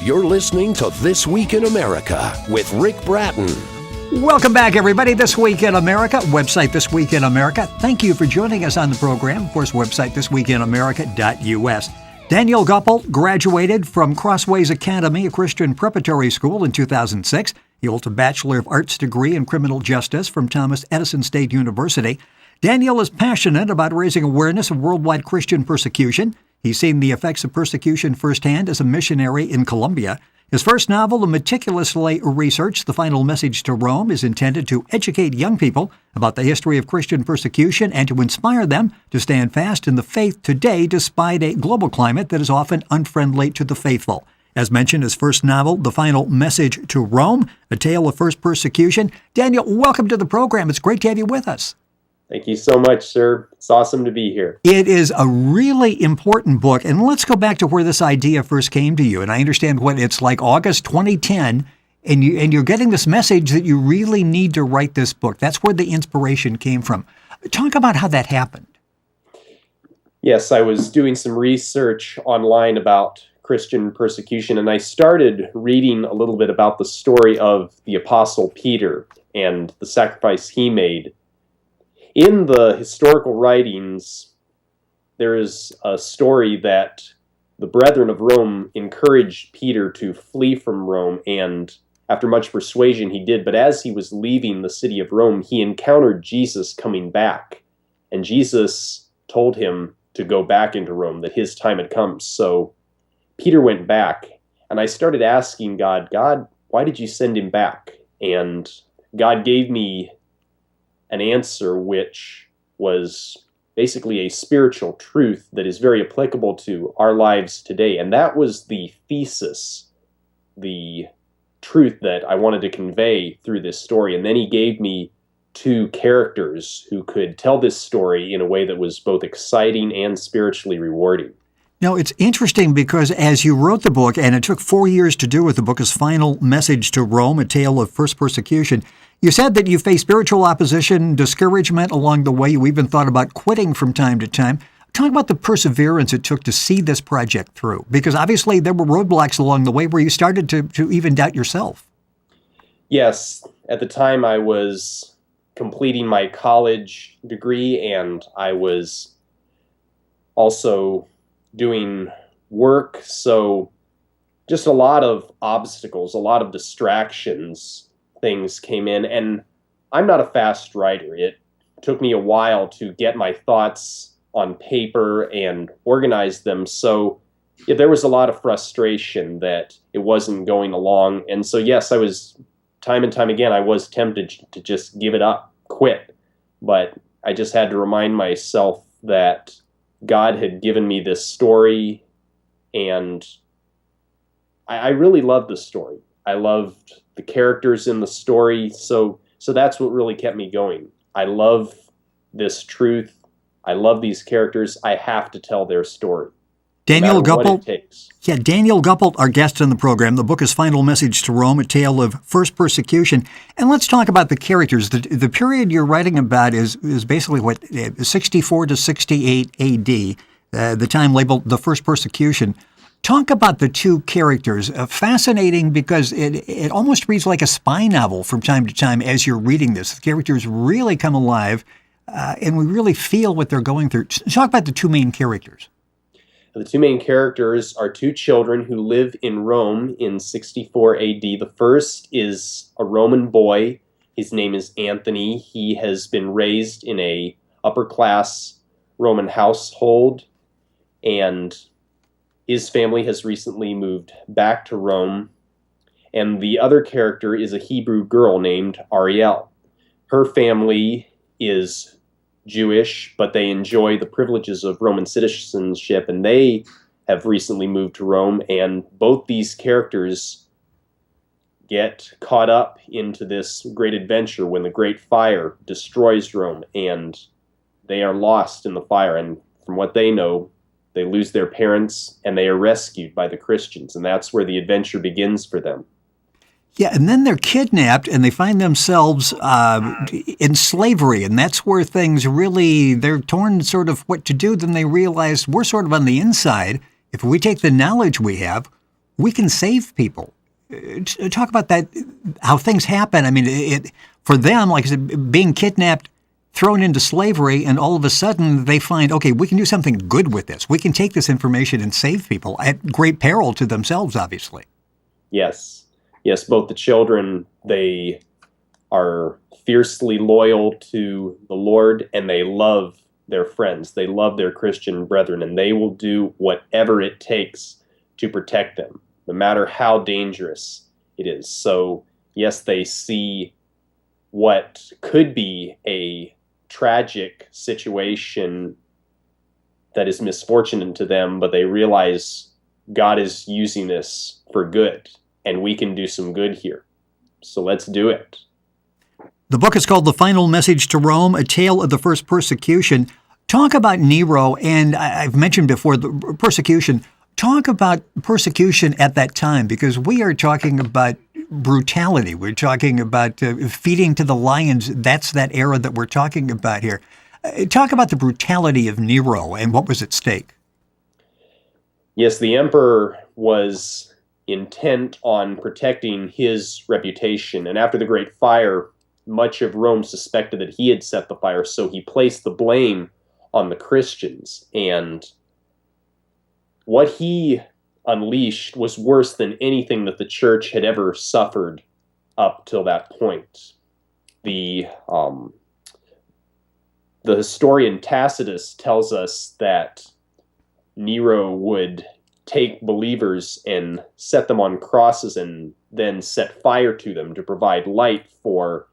You're listening to This Week in America with Rick Bratton. Welcome back, everybody. This Week in America, website This Week in America. Thank you for joining us on the program. Of course, website thisweekinamerica.us. Daniel Goppelt graduated from Crossways Academy, a Christian preparatory school, in 2006. He holds a Bachelor of Arts degree in criminal justice from Thomas Edison State University. Daniel is passionate about raising awareness of worldwide Christian persecution. He's seen the effects of persecution firsthand as a missionary in Colombia. His first novel, Meticulously Researched, The Final Message to Rome, is intended to educate young people about the history of Christian persecution and to inspire them to stand fast in the faith today despite a global climate that is often unfriendly to the faithful. As mentioned, his first novel, The Final Message to Rome, A Tale of First Persecution. Daniel, welcome to the program. It's great to have you with us. Thank you so much, sir. It's awesome to be here. It is a really important book. And let's go back to where this idea first came to you. And I understand what it's like August 2010, and you're getting this message that you really need to write this book. That's where the inspiration came from. Talk about how that happened. Yes, I was doing some research online about Christian persecution, and I started reading a little bit about the story of the Apostle Peter and the sacrifice he made. In the historical writings, there is a story that the brethren of Rome encouraged Peter to flee from Rome, and after much persuasion he did. But as he was leaving the city of Rome, he encountered Jesus coming back, and Jesus told him to go back into Rome, that his time had come. So Peter went back, and I started asking God, why did you send him back? And God gave me an answer which was basically a spiritual truth that is very applicable to our lives today. And that was the thesis, the truth that I wanted to convey through this story. And then he gave me two characters who could tell this story in a way that was both exciting and spiritually rewarding. Now, it's interesting because as you wrote the book, and it took 4 years to do it, the book is Final Message to Rome, A Tale of First Persecution. You said that you faced spiritual opposition, discouragement along the way. You even thought about quitting from time to time. Talk about the perseverance it took to see this project through, because obviously there were roadblocks along the way where you started to even doubt yourself. Yes, at the time I was completing my college degree, and I was also doing work, so just a lot of obstacles, a lot of distractions. Things came in, and I'm not a fast writer. It took me a while to get my thoughts on paper and organize them, so yeah, there was a lot of frustration that it wasn't going along. And so yes, I was, time and time again, I was tempted to just give it up, quit, but I just had to remind myself that God had given me this story, and I really loved the story. I loved the characters in the story, so that's what really kept me going. I love this truth. I love these characters. I have to tell their story. Daniel no matter Goppelt. what it takes. Yeah, Daniel Goppelt, our guest on the program. The book is Final Message to Rome, A Tale of First Persecution. And let's talk about the characters. The period you're writing about is basically 64 to 68 A.D., the time labeled the First Persecution. Talk about the two characters. Fascinating because it almost reads like a spy novel from time to time as you're reading this. The characters really come alive, and we really feel what they're going through. Talk about the two main characters. The two main characters are two children who live in Rome in 64 AD. The first is a Roman boy. His name is Anthony. He has been raised in a upper-class Roman household, and his family has recently moved back to Rome. And the other character is a Hebrew girl named Ariel. Her family is Jewish, but they enjoy the privileges of Roman citizenship, and they have recently moved to Rome, and both these characters get caught up into this great adventure when the great fire destroys Rome, and they are lost in the fire, and from what they know, they lose their parents, and they are rescued by the Christians, and that's where the adventure begins for them. Yeah, and then they're kidnapped, and they find themselves in slavery, and that's where things really, they're torn sort of what to do. Then they realize we're sort of on the inside. If we take the knowledge we have, we can save people. Talk about that, how things happen. I mean, for them, like I said, being kidnapped, thrown into slavery, and all of a sudden they find, okay, we can do something good with this. We can take this information and save people at great peril to themselves, obviously. Yes. Yes, both the children, they are fiercely loyal to the Lord, and they love their friends. They love their Christian brethren, and they will do whatever it takes to protect them, no matter how dangerous it is. So, yes, they see what could be a tragic situation that is misfortune to them, but they realize God is using this for good, and we can do some good here. So let's do it. The book is called The Final Message to Rome, A Tale of the First Persecution. Talk about Nero, and I've mentioned before the persecution. Talk about persecution at that time, because we are talking about brutality. We're talking about feeding to the lions. That's that era that we're talking about here. Talk about the brutality of Nero and what was at stake. Yes, the emperor was intent on protecting his reputation, and after the Great Fire, much of Rome suspected that he had set the fire, so he placed the blame on the Christians. And what he unleashed was worse than anything that the church had ever suffered up till that point. The historian Tacitus tells us that Nero would take believers and set them on crosses and then set fire to them to provide light for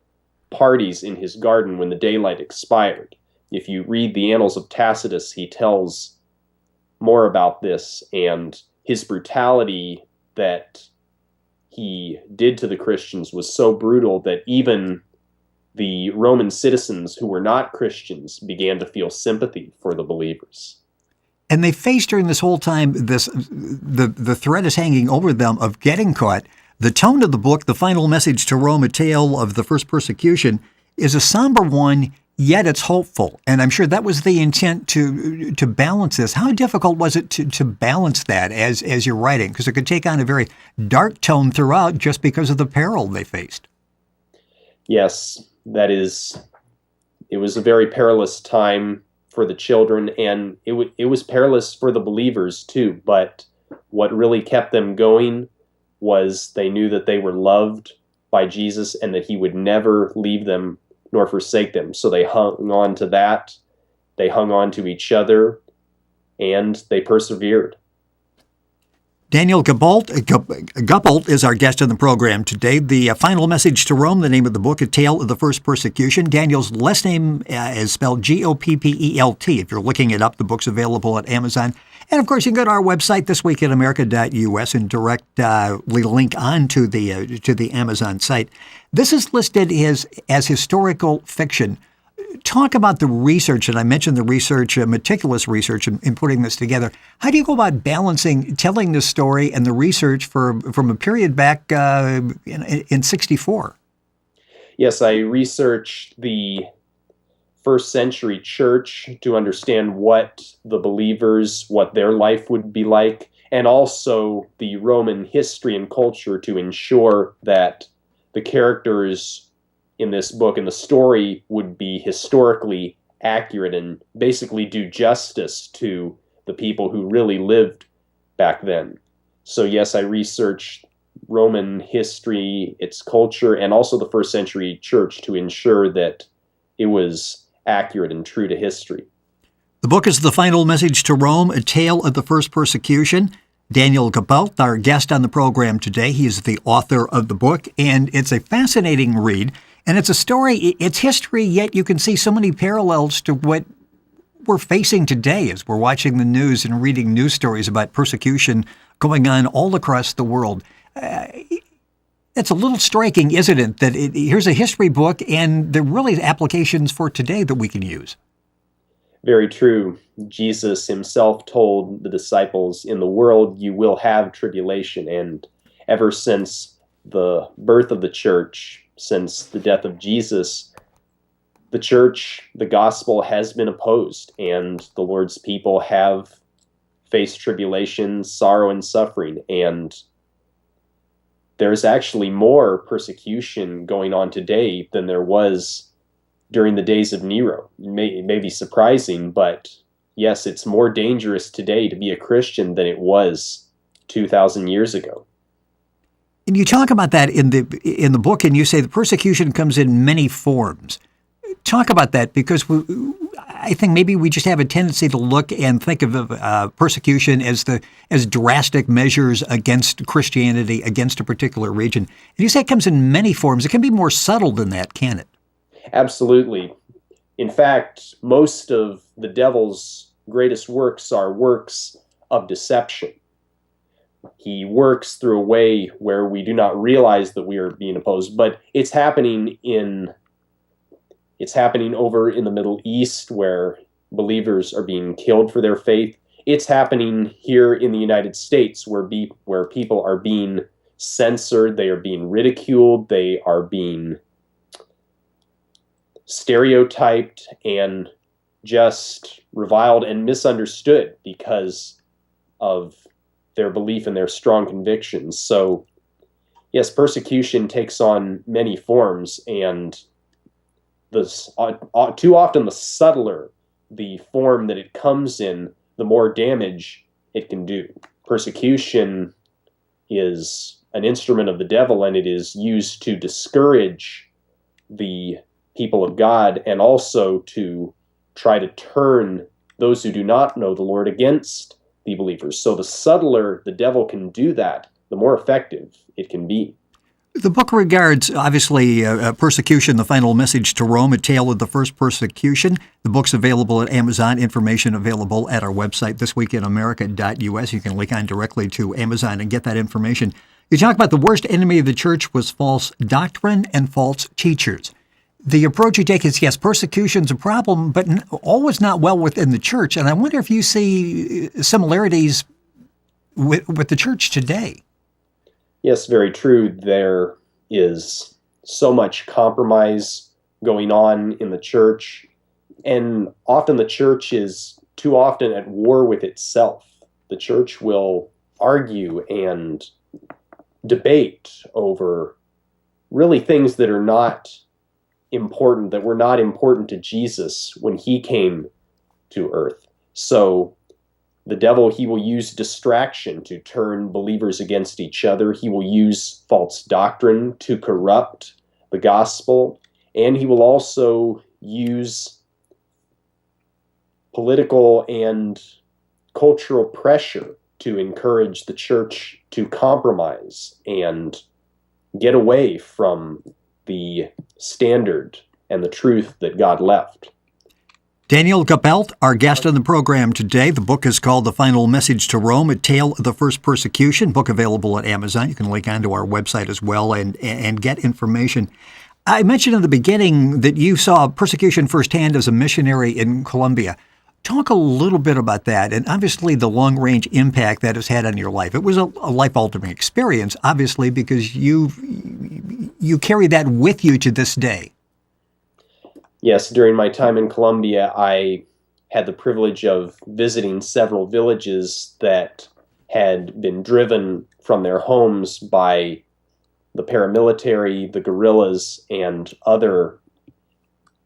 parties in his garden when the daylight expired. If you read the Annals of Tacitus, he tells more about this, and his brutality that he did to the Christians was so brutal that even the Roman citizens who were not Christians began to feel sympathy for the believers. And they faced during this whole time the threat is hanging over them of getting caught. The tone of the book, The Final Message to Rome, A Tale of the First Persecution, is a somber one, yet it's hopeful. And I'm sure that was the intent to balance this. How difficult was it to balance that as you're writing? Because it could take on a very dark tone throughout just because of the peril they faced. Yes, it was a very perilous time for the children, and it was perilous for the believers too. But what really kept them going was they knew that they were loved by Jesus and that he would never leave them nor forsake them. So they hung on to that, they hung on to each other, and they persevered. Daniel Goppelt is our guest on the program today. The Final Message to Rome, the name of the book, A Tale of the First Persecution. Daniel's last name is spelled Goppelt. If you're looking it up, the book's available at Amazon. And, of course, you can go to our website, thisweekinamerica.us, and directly link on to the Amazon site. This is listed as historical fiction. Talk about the research, and I mentioned the research, meticulous research in putting this together. How do you go about balancing telling this story and the research from a period back in 64? Yes, I researched the first century church to understand what the believers, what their life would be like, and also the Roman history and culture to ensure that the characters in this book and the story would be historically accurate and basically do justice to the people who really lived back then. So yes, I researched Roman history, its culture, and also the first century church to ensure that it was accurate and true to history. The book is The Final Message to Rome, A Tale of the First Persecution. Daniel Goppelt, our guest on the program today, he is the author of the book, and it's a fascinating read. And it's a story, it's history, yet you can see so many parallels to what we're facing today as we're watching the news and reading news stories about persecution going on all across the world. It's a little striking, isn't it, that here's a history book and there are really applications for today that we can use. Very true. Jesus himself told the disciples, in the world you will have tribulation. And ever since the birth of the church, since the death of Jesus, the church, the gospel has been opposed, and the Lord's people have faced tribulation, sorrow, and suffering. And there's actually more persecution going on today than there was during the days of Nero. It may be surprising, but yes, it's more dangerous today to be a Christian than it was 2,000 years ago. And you talk about that in the book, and you say the persecution comes in many forms. Talk about that, because I think maybe we just have a tendency to look and think of persecution as drastic measures against Christianity, against a particular region. And you say it comes in many forms. It can be more subtle than that, can it? Absolutely. In fact, most of the devil's greatest works are works of deception. He works through a way where we do not realize that we are being opposed, but it's happening over in the Middle East, where believers are being killed for their faith. It's happening here in the United States, where people are being censored, they are being ridiculed, they are being stereotyped and just reviled and misunderstood because of their belief and their strong convictions. So, yes, persecution takes on many forms, and too often the subtler the form that it comes in, the more damage it can do. Persecution is an instrument of the devil, and it is used to discourage the people of God and also to try to turn those who do not know the Lord against the believers. So the subtler the devil can do that, the more effective it can be. The book regards, obviously, Persecution, the Final Message to Rome, a tale of the first persecution. The book's available at Amazon, information available at our website, thisweekinamerica.us. You can link on directly to Amazon and get that information. You talk about the worst enemy of the church was false doctrine and false teachers. The approach you take is, yes, persecution's a problem, but always not well within the church. And I wonder if you see similarities with the church today. Yes, very true. There is so much compromise going on in the church, and often the church is too often at war with itself. The church will argue and debate over really things that are not important, that were not important to Jesus when he came to earth. So the devil, he will use distraction to turn believers against each other. He will use false doctrine to corrupt the gospel. And he will also use political and cultural pressure to encourage the church to compromise and get away from the standard and the truth that God left. Daniel Goppelt, our guest on the program today. The book is called The Final Message to Rome, a tale of the first persecution. Book available at Amazon. You can link onto our website as well and get information. I mentioned in the beginning that you saw persecution firsthand as a missionary in Colombia. Talk a little bit about that, and obviously the long-range impact that has had on your life. It was a life-altering experience, obviously, because you carry that with you to this day. Yes, during my time in Colombia, I had the privilege of visiting several villages that had been driven from their homes by the paramilitary, the guerrillas, and other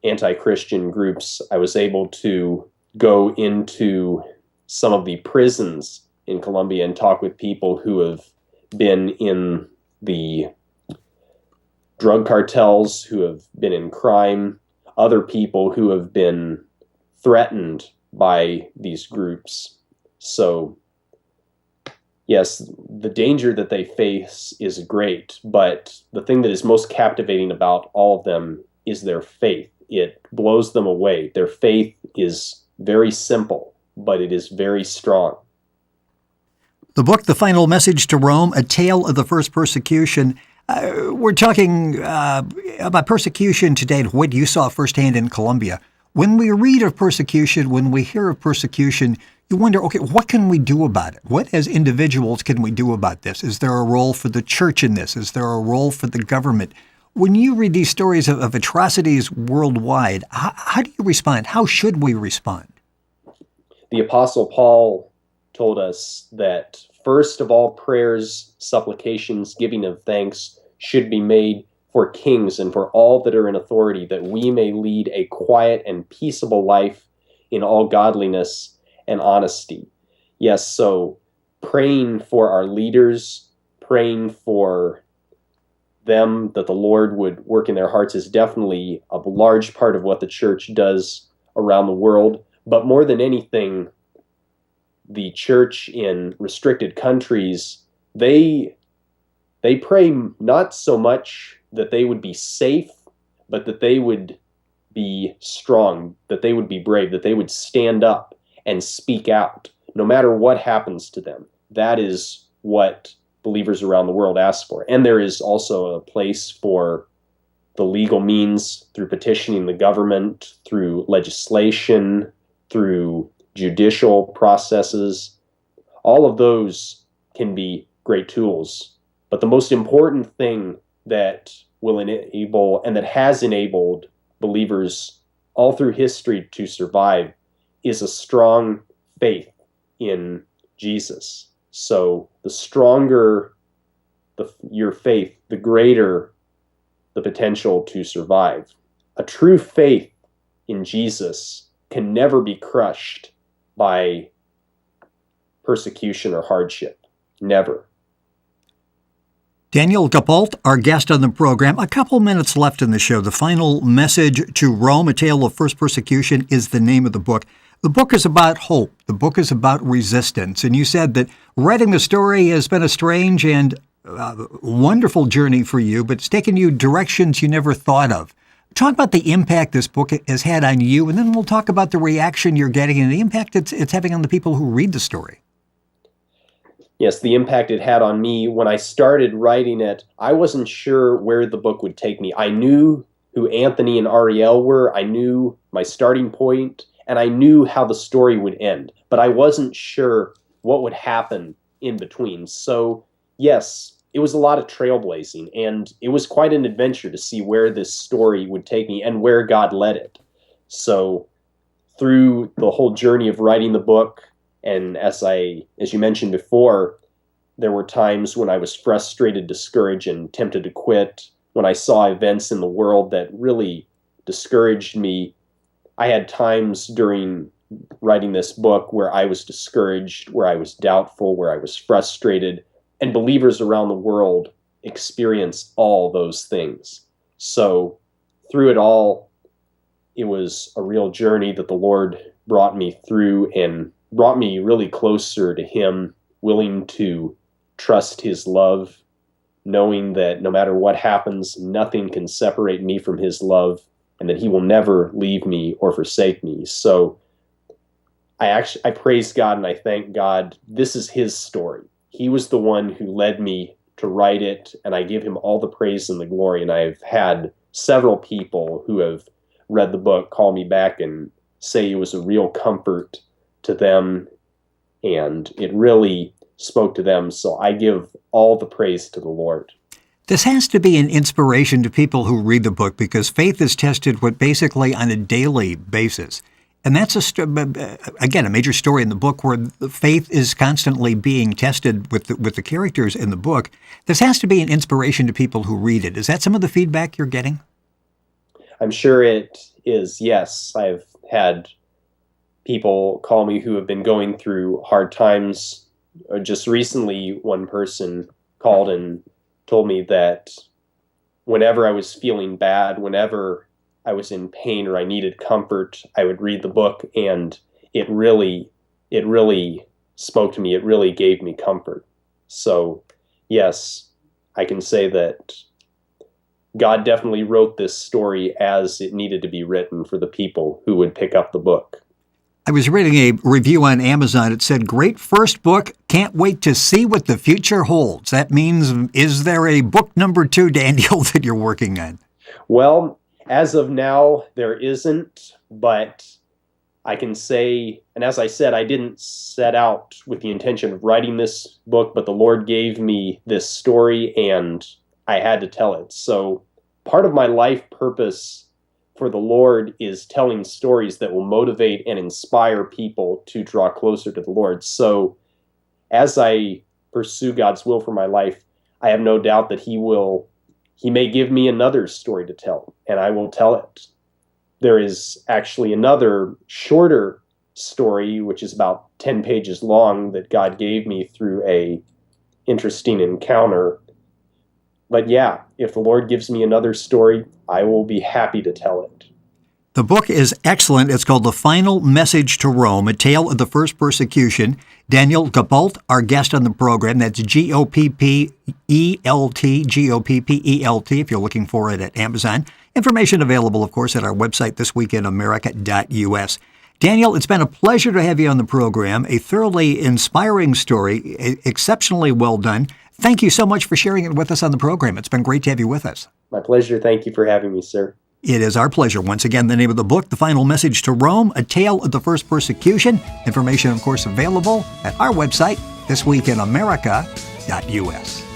anti-Christian groups. I was able to go into some of the prisons in Colombia and talk with people who have been in the drug cartels, who have been in crime, other people who have been threatened by these groups. So, yes, the danger that they face is great, but the thing that is most captivating about all of them is their faith. It blows them away. Their faith is very simple, but it is very strong. The book, The Final Message to Rome, a tale of the first persecution. We're talking about persecution today and what you saw firsthand in Colombia. When we read of persecution, when we hear of persecution, you wonder, okay, what can we do about it? What as individuals can we do about this? Is there a role for the church in this? Is there a role for the government? When you read these stories of atrocities worldwide, how do you respond? How should we respond? The Apostle Paul told us that first of all prayers, supplications, giving of thanks should be made for kings and for all that are in authority, that we may lead a quiet and peaceable life in all godliness and honesty. Yes, so praying for our leaders, praying for them that the Lord would work in their hearts is definitely a large part of what the church does around the world. But more than anything, the church in restricted countries, they pray not so much that they would be safe, but that they would be strong, that they would be brave, that they would stand up and speak out, no matter what happens to them. That is what believers around the world ask for. And there is also a place for the legal means through petitioning the government, through legislation, through judicial processes. All of those can be great tools. But the most important thing that will enable and that has enabled believers all through history to survive is a strong faith in Jesus. So the stronger your faith, the greater the potential to survive. A true faith in Jesus can never be crushed by persecution or hardship. Never. Daniel Goppelt, our guest on the program. A couple minutes left in the show. The Final Message to Rome, A Tale of First Persecution, is the name of the book. The book is about hope. The book is about resistance. And you said that writing the story has been a strange and wonderful journey for you, but it's taken you directions you never thought of. Talk about the impact this book has had on you, and then we'll talk about the reaction you're getting and the impact it's having on the people who read the story. Yes, the impact it had on me. When I started writing it, I wasn't sure where the book would take me. I knew who Anthony and Ariel were. I knew my starting point, and I knew how the story would end. But I wasn't sure what would happen in between. So, yes, it was a lot of trailblazing, and it was quite an adventure to see where this story would take me and where God led it. So, through the whole journey of writing the book, and as you mentioned before, there were times when I was frustrated, discouraged, and tempted to quit, when I saw events in the world that really discouraged me. I had times during writing this book where I was discouraged, where I was doubtful, where I was frustrated, and believers around the world experience all those things. So through it all, it was a real journey that the Lord brought me through and brought me really closer to Him, willing to trust His love, knowing that no matter what happens, nothing can separate me from His love, and that He will never leave me or forsake me. So I praise God and I thank God. This is His story. He was the one who led me to write it, and I give Him all the praise and the glory. And I've had several people who have read the book call me back and say it was a real comfort to them, and it really spoke to them. So I give all the praise to the Lord. This has to be an inspiration to people who read the book, because faith is tested basically on a daily basis. And that's, again, a major story in the book where the faith is constantly being tested with the characters in the book. This has to be an inspiration to people who read it. Is that some of the feedback you're getting? I'm sure it is, yes. I've had people call me who have been going through hard times. Just recently, one person called and told me that whenever I was feeling bad, whenever I was in pain or I needed comfort, I would read the book, and it really spoke to me. It really gave me comfort. So, yes, I can say that God definitely wrote this story as it needed to be written for the people who would pick up the book. I was reading a review on Amazon. It said, "Great first book. Can't wait to see what the future holds." That means, is there a book number 2, Daniel, that you're working on? Well, as of now, there isn't, but I can say, and as I said, I didn't set out with the intention of writing this book, but the Lord gave me this story and I had to tell it. So part of my life purpose for the Lord is telling stories that will motivate and inspire people to draw closer to the Lord. So as I pursue God's will for my life, I have no doubt that He may give me another story to tell, and I will tell it. There is actually another shorter story, which is about 10 pages long, that God gave me through a interesting encounter. But yeah, if the Lord gives me another story, I will be happy to tell it. The book is excellent. It's called The Final Message to Rome, A Tale of the First Persecution. Daniel Goppelt, our guest on the program. That's Goppelt, Goppelt, if you're looking for it at Amazon. Information available, of course, at our website, thisweekinamerica.us. Daniel, it's been a pleasure to have you on the program. A thoroughly inspiring story, exceptionally well done. Thank you so much for sharing it with us on the program. It's been great to have you with us. My pleasure. Thank you for having me, sir. It is our pleasure. Once again, the name of the book, The Final Message to Rome, A Tale of the First Persecution. Information, of course, available at our website, thisweekinamerica.us.